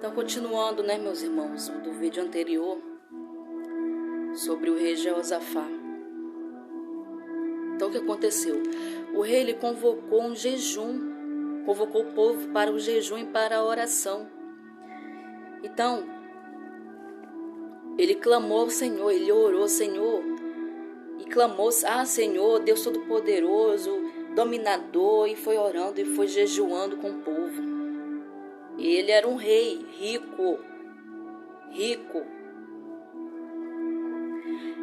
Então, continuando, né, meus irmãos, do vídeo anterior, sobre o rei Jeosafá. Então, o que aconteceu? O rei, ele convocou um jejum, convocou o povo para o jejum e para a oração. Então, ele clamou ao Senhor, ele orou, Senhor, e clamou, Senhor, Deus Todo-Poderoso, dominador, e foi orando e foi jejuando com o povo. E ele era um rei rico.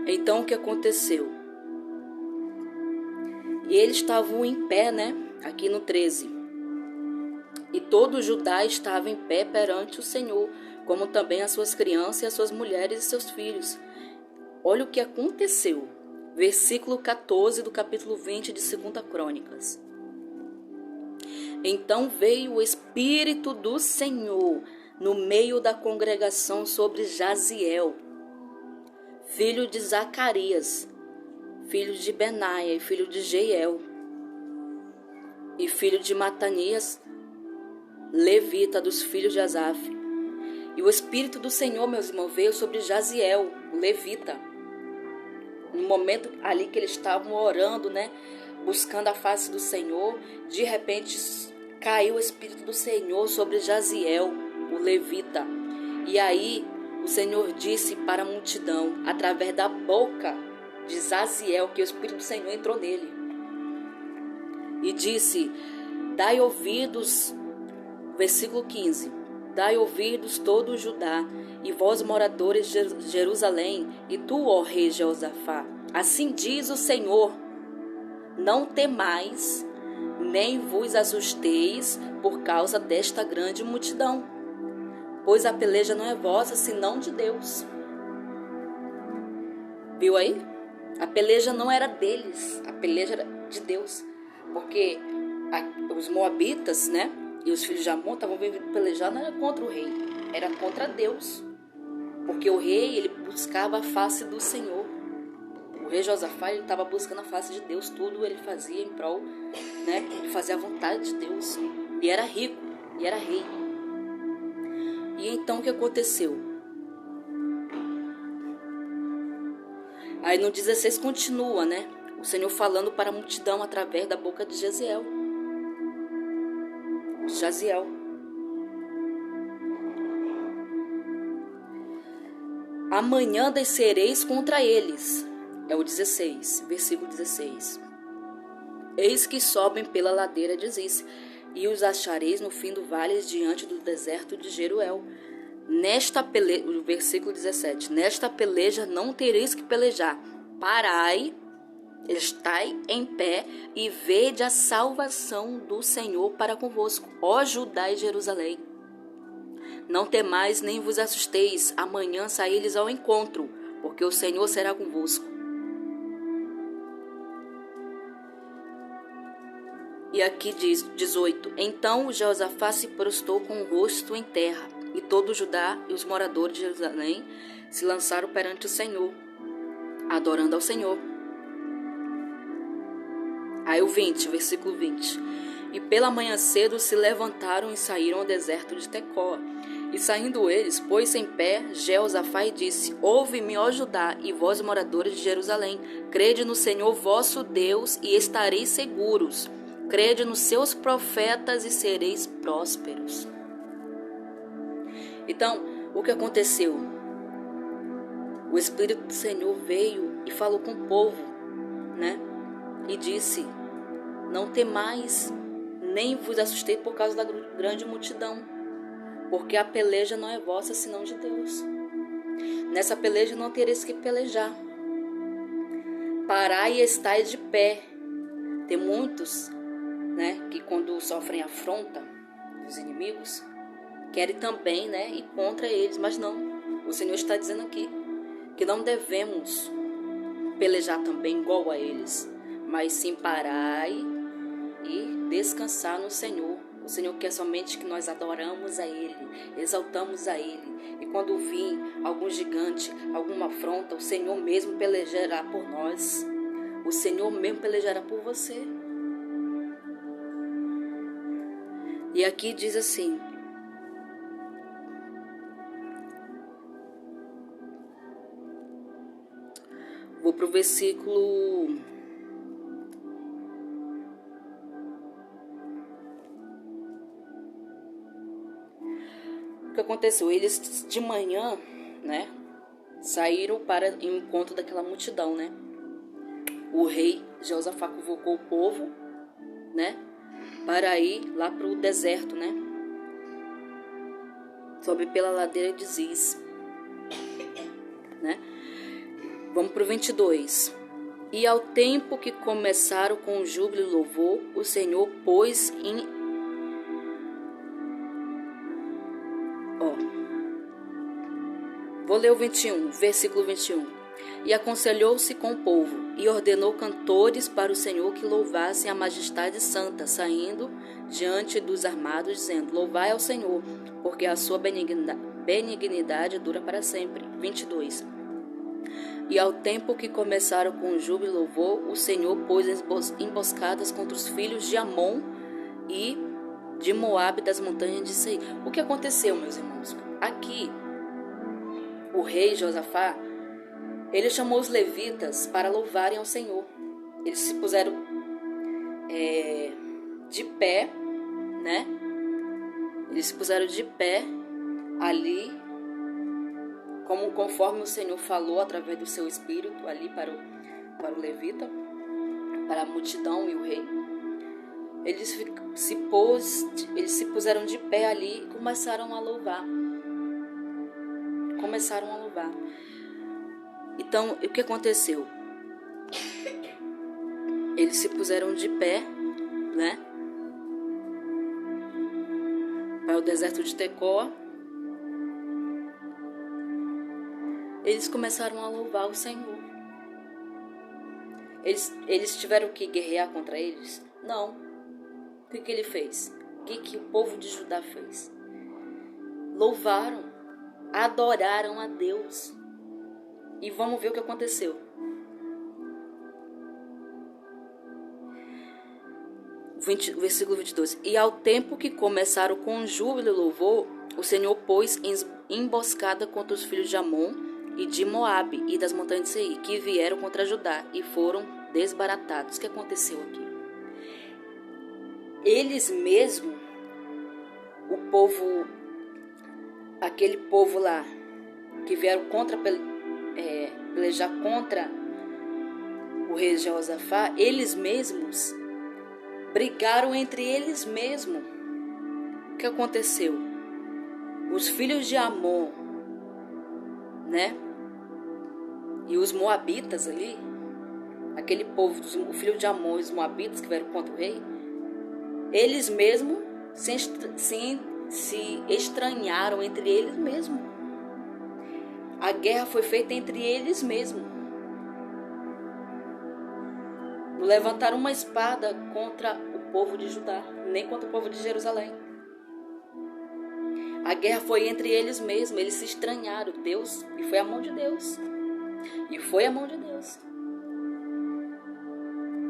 Então, o que aconteceu? E eles estavam em pé, né? Aqui no 13. E todo Judá estava em pé perante o Senhor, como também as suas crianças, e as suas mulheres e seus filhos. Olha o que aconteceu. Versículo 14 do capítulo 20 de 2 Crônicas. Então veio o Espírito do Senhor no meio da congregação sobre Jaziel, filho de Zacarias, filho de Benaia e filho de Jeiel, e filho de Matanias, levita dos filhos de Asaf. E o Espírito do Senhor, meus irmãos, veio sobre Jaziel, o levita. No momento ali que eles estavam orando, né, buscando a face do Senhor, de repente caiu o Espírito do Senhor sobre Jaziel, o levita. E aí o Senhor disse para a multidão, através da boca de Jaziel, que o Espírito do Senhor entrou nele. E disse, dai ouvidos, versículo 15, dai ouvidos todo o Judá, e vós moradores de Jerusalém, e tu, ó rei Jeosafá, assim diz o Senhor, não temais, nem vos assusteis por causa desta grande multidão, pois a peleja não é vossa, senão de Deus. Viu aí? A peleja não era deles, a peleja era de Deus, porque os moabitas, né, e os filhos de Amon estavam vindo pelejar, não era contra o rei, era contra Deus, porque o rei, ele buscava a face do Senhor. O rei Josafá, ele estava buscando a face de Deus, tudo ele fazia em prol, né, de fazer a vontade de Deus, e era rico, e era rei. E então o que aconteceu? Aí no 16 continua, né, o Senhor falando para a multidão através da boca de Jaziel. Amanhã descereis contra eles. É o 16, versículo 16. Eis que sobem pela ladeira de Ziz, e os achareis no fim do vale diante do deserto de Jeruel. Nesta peleja, o versículo 17, nesta peleja não tereis que pelejar. Parai, estai em pé e vede a salvação do Senhor para convosco, ó Judá e Jerusalém. Não temais nem vos assusteis, amanhã saí-lhes ao encontro, porque o Senhor será convosco. E aqui diz 18, então Jeosafá se prostrou com o rosto em terra, e todo Judá e os moradores de Jerusalém se lançaram perante o Senhor, adorando ao Senhor. Aí o 20, versículo 20. E pela manhã cedo se levantaram e saíram ao deserto de Tecoa. E saindo eles, pôs-se em pé Jeosafá e disse, ouve-me, ó Judá, e vós moradores de Jerusalém, crede no Senhor vosso Deus e estareis seguros. Crede nos seus profetas e sereis prósperos. Então, o que aconteceu? O Espírito do Senhor veio e falou com o povo, né? E disse, não temais, nem vos assustei por causa da grande multidão, porque a peleja não é vossa, senão de Deus. Nessa peleja não tereis que pelejar. Parai e estai de pé. Tem muitos, né, que quando sofrem afronta dos inimigos, querem também, né, ir contra eles, mas não. O Senhor está dizendo aqui que não devemos pelejar também igual a eles, mas sim parai e descansar no Senhor. O Senhor quer somente que nós adoramos a Ele, exaltamos a Ele. E quando vir algum gigante, alguma afronta, o Senhor mesmo pelejará por nós. O Senhor mesmo pelejará por você. E aqui diz assim, Vou para o versículo... O que aconteceu? Eles de manhã, né, saíram para o encontro daquela multidão, né? O rei Jeosafá convocou o povo, né, para ir lá para o deserto, né? Sobe pela ladeira de Ziz, né? Vamos para o 22. E ao tempo que começaram com o júbilo e louvor, o Senhor pôs em... Vou ler o 21, versículo 21. E aconselhou-se com o povo, e ordenou cantores para o Senhor que louvassem a majestade santa, saindo diante dos armados, dizendo: Louvai ao Senhor, porque a sua benignidade dura para sempre. 22. E ao tempo que começaram com o júbilo e louvor, o Senhor pôs emboscadas contra os filhos de Amon e de Moabe das montanhas de Seir. O que aconteceu, meus irmãos? Aqui, o rei Josafá, ele chamou os levitas para louvarem ao Senhor. Eles se puseram de pé, né? Eles se puseram de pé ali, conforme o Senhor falou através do seu espírito ali para o levita, para a multidão e o rei. Eles se puseram de pé ali e começaram a louvar. Então, o que aconteceu? Eles se puseram de pé, né? Para o deserto de Tecoa. Eles começaram a louvar o Senhor. Eles tiveram que guerrear contra eles? Não. O que ele fez? O que o povo de Judá fez? Louvaram, adoraram a Deus. E vamos ver o que aconteceu. Versículo 22. E ao tempo que começaram com júbilo e louvor, o Senhor pôs emboscada contra os filhos de Amon e de Moabe e das montanhas de Seir, que vieram contra Judá e foram desbaratados. O que aconteceu aqui? Eles mesmos, o povo, aquele povo lá, que vieram pelejar contra o rei Jeosafá, eles mesmos brigaram entre eles mesmos. O que aconteceu? Os filhos de Amon, né? E os moabitas ali, aquele povo, o filho de Amon e os moabitas que vieram contra o rei, eles mesmos se estranharam entre eles mesmos. A guerra foi feita entre eles mesmos. Não levantaram uma espada contra o povo de Judá, nem contra o povo de Jerusalém. A guerra foi entre eles mesmos. Eles se estranharam. Deus, e foi a mão de Deus.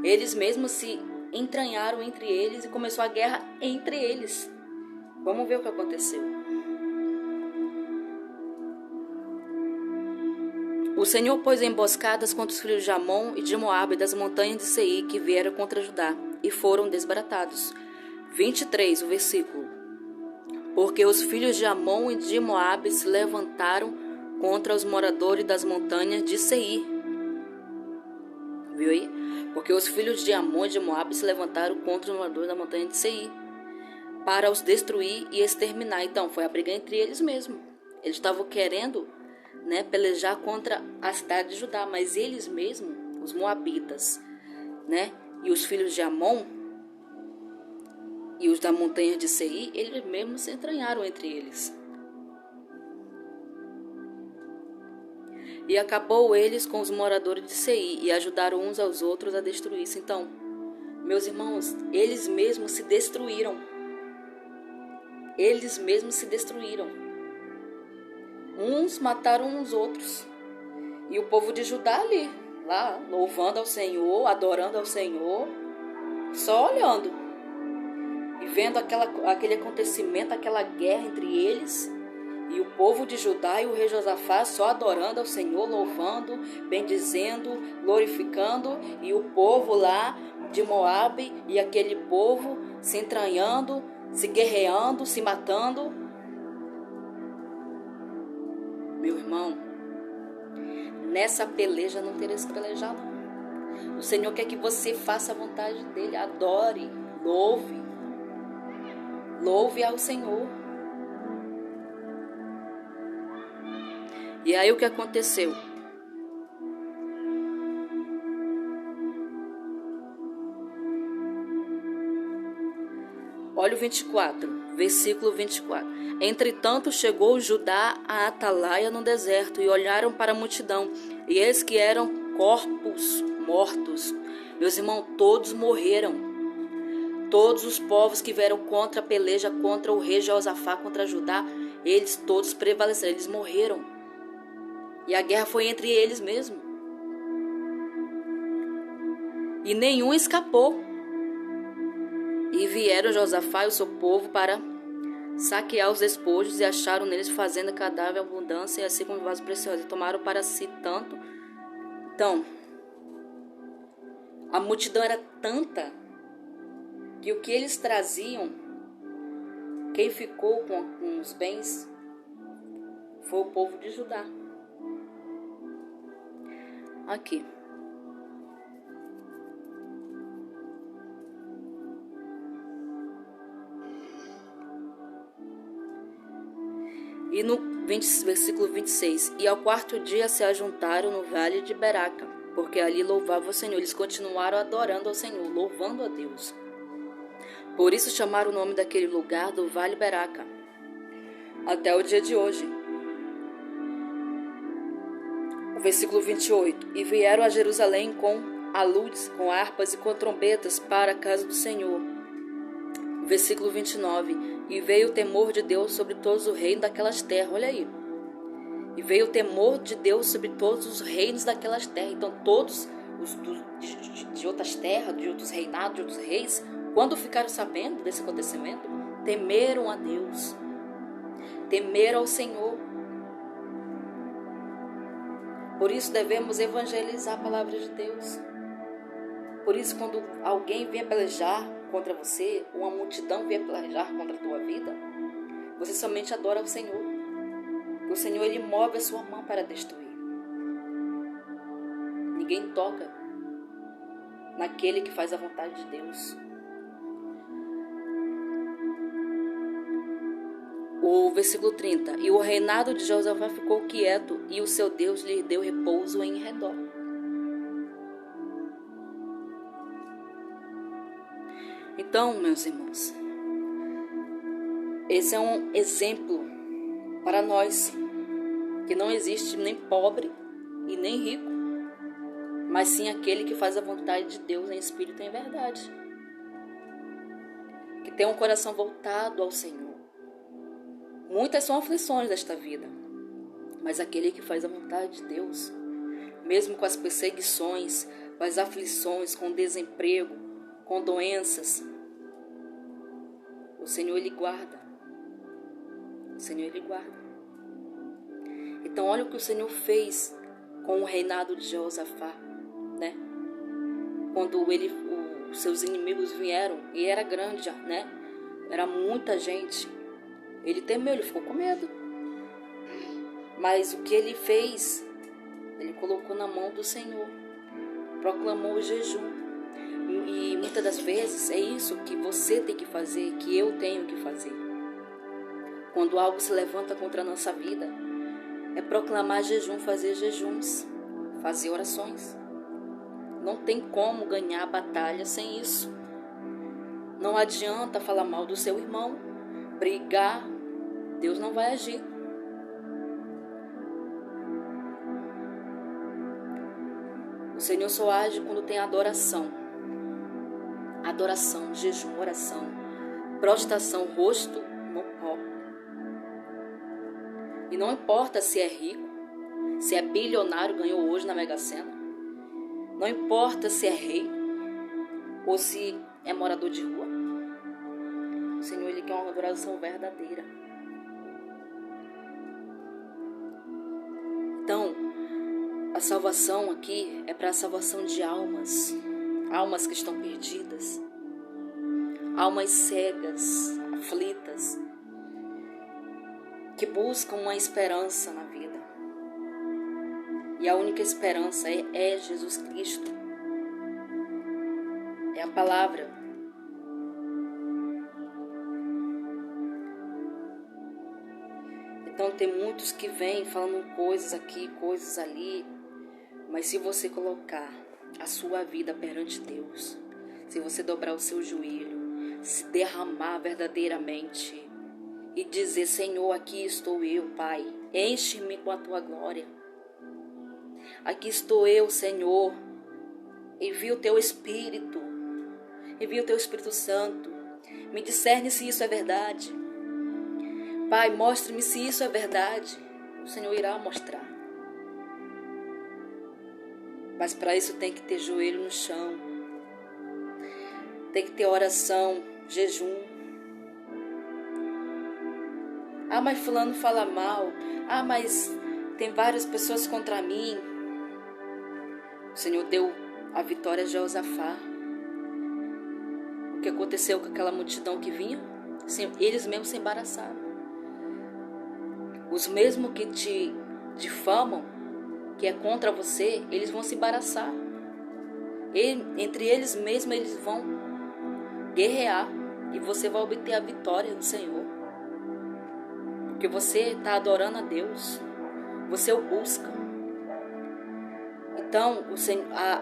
Eles mesmos se entranharam entre eles e começou a guerra entre eles. Vamos ver o que aconteceu. O Senhor pôs emboscadas contra os filhos de Amon e de Moabe das montanhas de Seir, que vieram contra Judá, e foram desbaratados. 23, o versículo. Porque os filhos de Amon e de Moabe se levantaram contra os moradores das montanhas de Seir. Viu aí? Porque os filhos de Amon e de Moabe se levantaram contra os moradores da montanha de Seir, para os destruir e exterminar. Então, foi a briga entre eles mesmos. Eles estavam querendo, né, pelejar contra a cidade de Judá, mas eles mesmos, os moabitas, né, e os filhos de Amon e os da montanha de Seir, eles mesmos se entranharam entre eles. E acabou eles com os moradores de Seir e ajudaram uns aos outros a destruir-se. Então, meus irmãos, eles mesmos se destruíram. Eles mesmos se destruíram. Uns mataram os outros. E o povo de Judá ali, lá, louvando ao Senhor, adorando ao Senhor, só olhando. E vendo aquele acontecimento, aquela guerra entre eles. E o povo de Judá e o rei Josafá só adorando ao Senhor, louvando, bendizendo, glorificando. E o povo lá de Moabe e aquele povo se entranhando, se guerreando, se matando. Meu irmão, nessa peleja não tereis que pelejar, não. O Senhor quer que você faça a vontade dele, adore, louve. Louve ao Senhor. E aí o que aconteceu? Olha o 24, versículo 24. Entretanto chegou Judá a Atalaia no deserto, e olharam para a multidão, e eis que eram corpos mortos. Meus irmãos, todos morreram. Todos os povos que vieram contra a peleja, contra o rei Josafá, contra Judá, eles todos prevaleceram, eles morreram. E a guerra foi entre eles mesmo. E nenhum escapou. E vieram Josafá e o seu povo para saquear os despojos, e acharam neles fazenda, cadáver, abundância, e assim como vasos preciosos. E tomaram para si tanto. Então, a multidão era tanta que o que eles traziam, quem ficou com os bens, foi o povo de Judá. Aqui. E no versículo 26. E ao quarto dia se ajuntaram no vale de Beraca, porque ali louvavam o Senhor. Eles continuaram adorando ao Senhor, louvando a Deus. Por isso chamaram o nome daquele lugar do Vale Beraca, até o dia de hoje. O versículo 28. E vieram a Jerusalém com aludes, com harpas e com trombetas para a casa do Senhor. Versículo 29. E veio o temor de Deus sobre todos os reinos daquelas terras. Olha aí. E veio o temor de Deus sobre todos os reinos daquelas terras. Então todos os de outras terras, de outros reinados, de outros reis, quando ficaram sabendo desse acontecimento, temeram a Deus. Temeram ao Senhor. Por isso devemos evangelizar a palavra de Deus. Por isso, quando alguém vier pelejar contra você, uma multidão vier pelejar contra a tua vida, você somente adora ao Senhor. O Senhor, Ele move a sua mão para destruir. Ninguém toca naquele que faz a vontade de Deus. O versículo 30. E o reinado de Josafá ficou quieto, e o seu Deus lhe deu repouso em redor. Então, meus irmãos, esse é um exemplo para nós, que não existe nem pobre e nem rico, mas sim aquele que faz a vontade de Deus em espírito e em verdade, que tem um coração voltado ao Senhor. Muitas são aflições desta vida, mas aquele que faz a vontade de Deus, mesmo com as perseguições, com as aflições, com o desemprego, com doenças, o Senhor, Ele guarda. O Senhor, Ele guarda. Então, olha o que o Senhor fez com o reinado de Josafá, né? Quando os seus inimigos vieram, e era grande, né? Era muita gente. Ele temeu, ele ficou com medo. Mas o que ele fez, ele colocou na mão do Senhor. Proclamou o jejum. E muitas das vezes é isso que você tem que fazer, que eu tenho que fazer. Quando algo se levanta contra a nossa vida, é proclamar jejum, fazer jejuns, fazer orações. Não tem como ganhar a batalha sem isso. Não adianta falar mal do seu irmão, brigar, Deus não vai agir. O Senhor só age quando tem adoração. Adoração, jejum, oração, prostração, rosto no pó. E não importa se é rico, se é bilionário, ganhou hoje na Mega Sena. Não importa se é rei ou se é morador de rua. O Senhor, Ele quer uma adoração verdadeira. A salvação aqui é para a salvação de almas, almas que estão perdidas, almas cegas, aflitas, que buscam uma esperança na vida. E a única esperança é Jesus Cristo, é a palavra. Então tem muitos que vêm falando coisas aqui, coisas ali, mas se você colocar a sua vida perante Deus, se você dobrar o seu joelho, se derramar verdadeiramente e dizer: Senhor, aqui estou eu, Pai, enche-me com a tua glória. Aqui estou eu, Senhor, envia o teu Espírito, envia o teu Espírito Santo, me discerne se isso é verdade. Pai, mostre-me se isso é verdade. O Senhor irá mostrar. Mas para isso tem que ter joelho no chão. Tem que ter oração, jejum. Ah, mas fulano fala mal. Ah, mas tem várias pessoas contra mim. O Senhor deu a vitória a Jeosafá. O que aconteceu com aquela multidão que vinha? Eles mesmos se embaraçaram. Os mesmos que te difamam, que é contra você, eles vão se embaraçar. Entre eles mesmos, eles vão guerrear. E você vai obter a vitória do Senhor. Porque você está adorando a Deus. Você o busca. Então,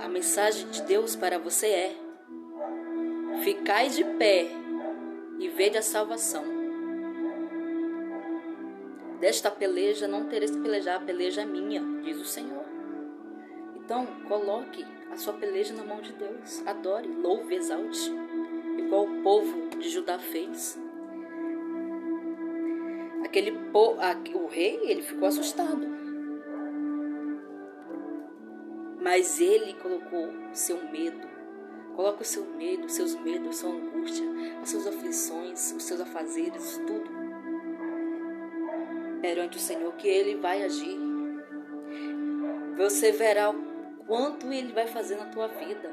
a mensagem de Deus para você é: ficai de pé e vede a salvação. Desta peleja não tereis que pelejar, a peleja é minha, diz o Senhor. Então, coloque a sua peleja na mão de Deus. Adore, louve, exalte, igual o povo de Judá fez. O rei, ele ficou assustado. Mas ele colocou o seu medo. Coloca o seu medo, os seus medos, a sua angústia, as suas aflições, os seus afazeres, tudo perante o Senhor, que Ele vai agir. Você verá o quanto Ele vai fazer na tua vida.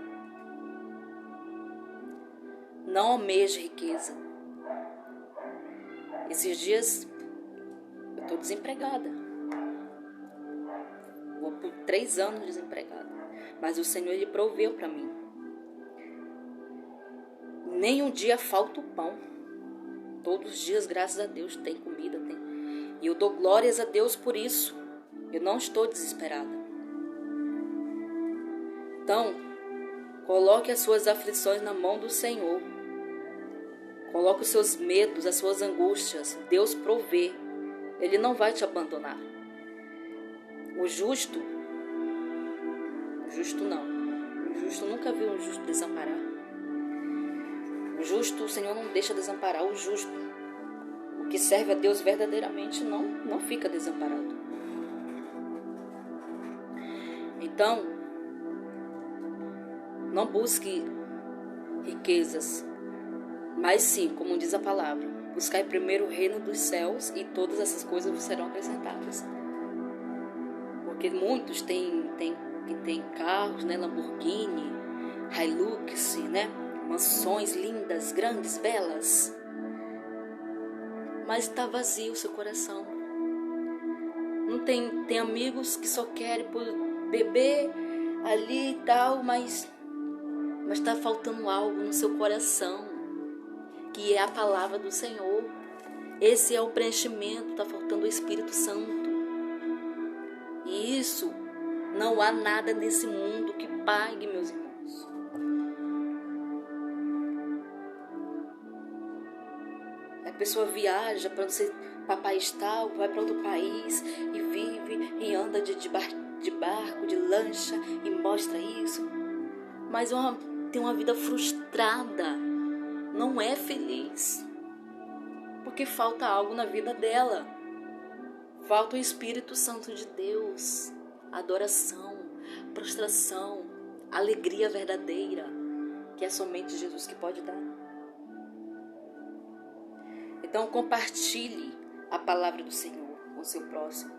Não almeje riqueza. Esses dias eu estou desempregada. Vou por 3 anos desempregada. Mas o Senhor, Ele proveu para mim. Nem um dia falta o pão. Todos os dias, graças a Deus, tem comida, tem. E eu dou glórias a Deus por isso. Eu não estou desesperada. Então, coloque as suas aflições na mão do Senhor. Coloque os seus medos, as suas angústias. Deus provê. Ele não vai te abandonar. O justo não. O justo nunca viu um justo desamparar. O justo, o Senhor não deixa desamparar o justo. O que serve a Deus verdadeiramente não fica desamparado. Então, não busque riquezas, mas sim, como diz a palavra, buscai primeiro o reino dos céus e todas essas coisas serão acrescentadas. Porque muitos têm carros, né, Lamborghini, Hilux, né, mansões lindas, grandes, belas. Mas está vazio o seu coração. Não tem amigos que só querem beber ali e tal, mas está faltando algo no seu coração, que é a palavra do Senhor. Esse é o preenchimento, está faltando o Espírito Santo. E isso, não há nada nesse mundo que pague, meus irmãos. A pessoa viaja para não sei, para país tal, vai para outro país e vive e anda de barco, de lancha e mostra isso. Mas tem uma vida frustrada, não é feliz, porque falta algo na vida dela. Falta o Espírito Santo de Deus, adoração, prostração, alegria verdadeira, que é somente Jesus que pode dar. Então compartilhe a palavra do Senhor com o seu próximo.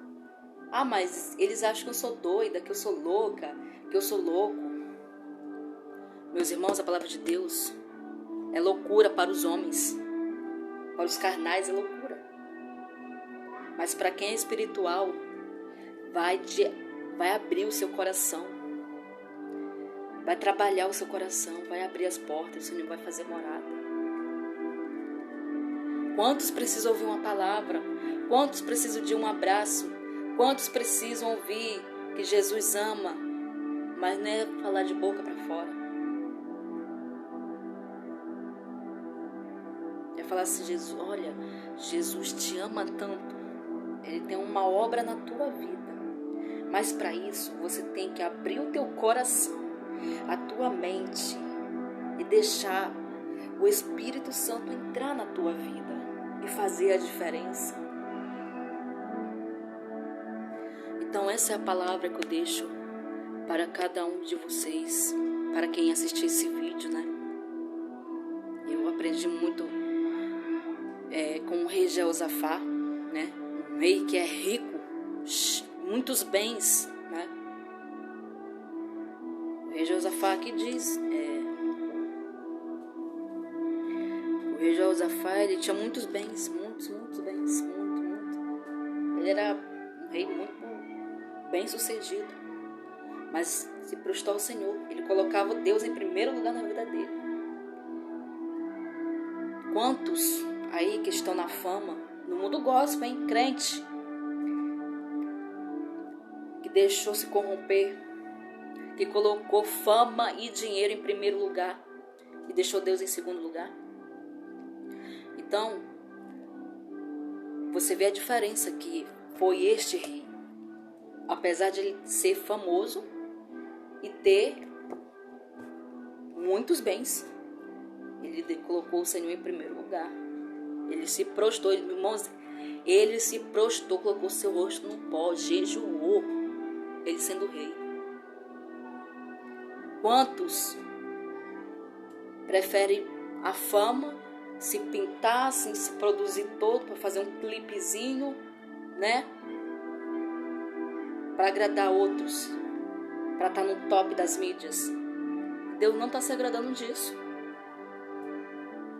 Ah, mas eles acham que eu sou doida, que eu sou louca, que eu sou louco. Meus irmãos, a palavra de Deus é loucura para os homens. Para os carnais é loucura. Mas para quem é espiritual, vai abrir o seu coração. Vai trabalhar o seu coração, vai abrir as portas, o Senhor vai fazer morada. Quantos precisam ouvir uma palavra? Quantos precisam de um abraço? Quantos precisam ouvir que Jesus ama? Mas não é falar de boca para fora. É falar assim, Jesus, olha, Jesus te ama tanto. Ele tem uma obra na tua vida. Mas para isso, você tem que abrir o teu coração, a tua mente e deixar o Espírito Santo entrar na tua vida e fazer a diferença. Então essa é a palavra que eu deixo para cada um de vocês, para quem assistir esse vídeo, né? Eu aprendi muito com o rei Jeosafá, né? Um rei que é rico, muitos bens, né? O rei Jeosafá aqui diz, o rei Jeosafá, ele tinha muitos bens, muitos bens, muito. Ele era um rei muito bem sucedido, mas se prostrou ao Senhor. Ele colocava Deus em primeiro lugar na vida dele. Quantos aí que estão na fama, no mundo gospel, hein? Crente, que deixou se corromper, que colocou fama e dinheiro em primeiro lugar e deixou Deus em segundo lugar. Então, você vê a diferença que foi este rei. Apesar de ele ser famoso e ter muitos bens, ele colocou o Senhor em primeiro lugar. Ele se prostrou, irmãos, ele se prostrou, colocou seu rosto no pó, jejuou, ele sendo rei. Quantos preferem a fama, se pintar, assim, se produzir todo para fazer um clipezinho, né? Para agradar outros, para estar no top das mídias. Deus não está se agradando disso.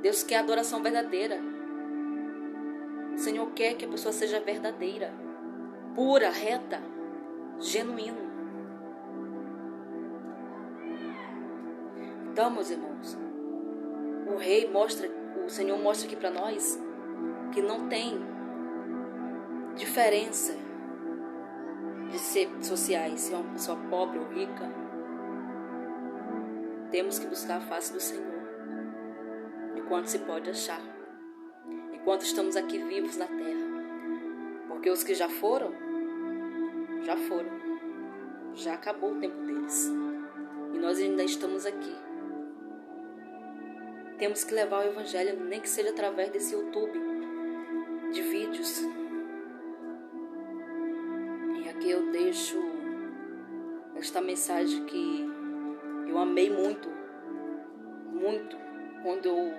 Deus quer adoração verdadeira. O Senhor quer que a pessoa seja verdadeira, pura, reta, genuína. Então, meus irmãos, o Senhor mostra aqui para nós que não tem diferença de ser sociais, se é uma pessoa pobre ou rica. Temos que buscar a face do Senhor, enquanto se pode achar, enquanto estamos aqui vivos na terra. Porque os que já foram, já acabou o tempo deles, e nós ainda estamos aqui. Temos que levar o Evangelho, nem que seja através desse YouTube, de vídeos. E aqui eu deixo esta mensagem que eu amei muito, quando eu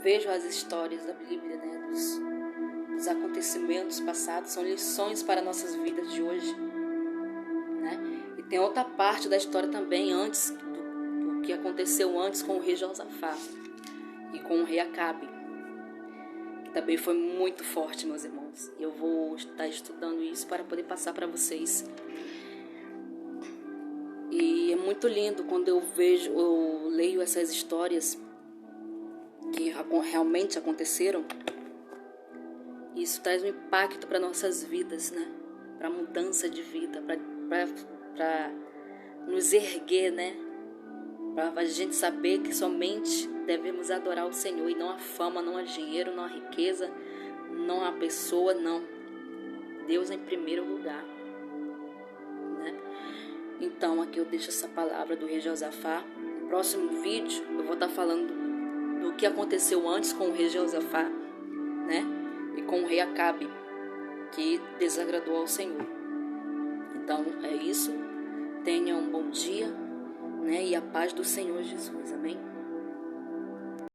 vejo as histórias da Bíblia, né, dos acontecimentos passados. São lições para nossas vidas de hoje, né? E tem outra parte da história também, antes do que aconteceu antes com o rei Josafá e com o rei Acabe, que também foi muito forte, meus irmãos. E eu vou estar estudando isso para poder passar para vocês. E é muito lindo quando eu leio essas histórias que realmente aconteceram. Isso traz um impacto para nossas vidas, né? Para mudança de vida, para nos erguer, né? Para a gente saber que somente devemos adorar o Senhor, e não a fama, não a dinheiro, não a riqueza, não a pessoa, não. Deus em primeiro lugar, né? Então aqui eu deixo essa palavra do rei Josafá. No próximo vídeo eu vou estar falando do que aconteceu antes com o rei Josafá, né? E com o rei Acabe, que desagradou ao Senhor. Então é isso. Tenha um bom dia, né? E a paz do Senhor Jesus. Amém?